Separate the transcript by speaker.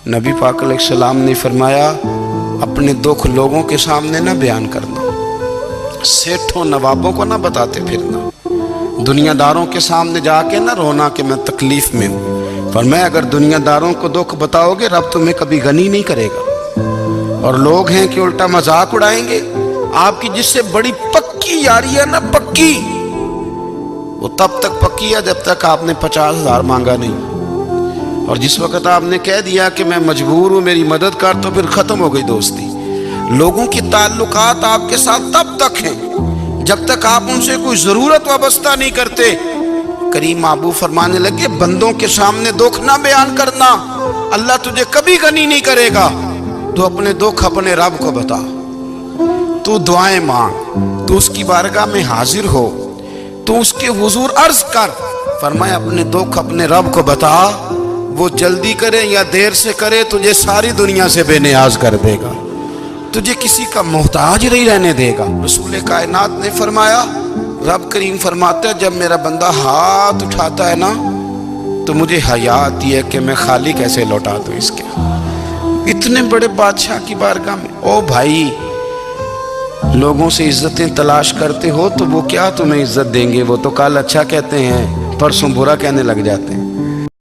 Speaker 1: نبی پاک علیہ السلام نے فرمایا اپنے دکھ لوگوں کے سامنے نہ بیان کرنا، سیٹھوں نوابوں کو نہ بتاتے پھرنا، دنیا داروں کے سامنے جا کے نہ رونا کہ میں تکلیف میں ہوں۔ فرمایا اگر دنیا داروں کو دکھ بتاؤ گے رب تمہیں کبھی غنی نہیں کرے گا، اور لوگ ہیں کہ الٹا مذاق اڑائیں گے۔ آپ کی جس سے بڑی پکی یاری ہے نا، پکی، وہ تب تک پکی ہے جب تک آپ نے 50,000 مانگا نہیں، اور جس وقت آپ نے کہہ دیا کہ میں مجبور ہوں میری مدد کر، تو پھر ختم ہو گئی دوستی۔ لوگوں کی تعلقات آپ کے ساتھ تب تک ہیں جب تک آپ ان سے کوئی ضرورت وابستہ نہیں کرتے۔ کریم ابو فرمانے لگے بندوں کے سامنے دکھ نہ بیان کرنا، اللہ تجھے کبھی غنی نہیں کرے گا۔ تو اپنے دکھ اپنے رب کو بتا، تو دعائیں مانگ، تو اس کی بارگاہ میں حاضر ہو، تو اس کے حضور عرض کر۔ فرمایا اپنے دکھ اپنے رب کو بتا، وہ جلدی کرے یا دیر سے کرے تجھے ساری دنیا سے بے نیاز کر دے گا، تجھے کسی کا محتاج نہیں رہنے دے گا۔ رسول کائنات نے فرمایا، رب کریم فرماتا ہے جب میرا بندہ ہاتھ اٹھاتا ہے نا تو مجھے حیا آتی ہے کہ میں خالی کیسے لوٹا دوں اس کے۔ اتنے بڑے بادشاہ کی بارگاہ میں، او بھائی لوگوں سے عزتیں تلاش کرتے ہو تو وہ کیا تمہیں عزت دیں گے؟ وہ تو کل اچھا کہتے ہیں پرسوں برا کہنے لگ جاتے ہیں۔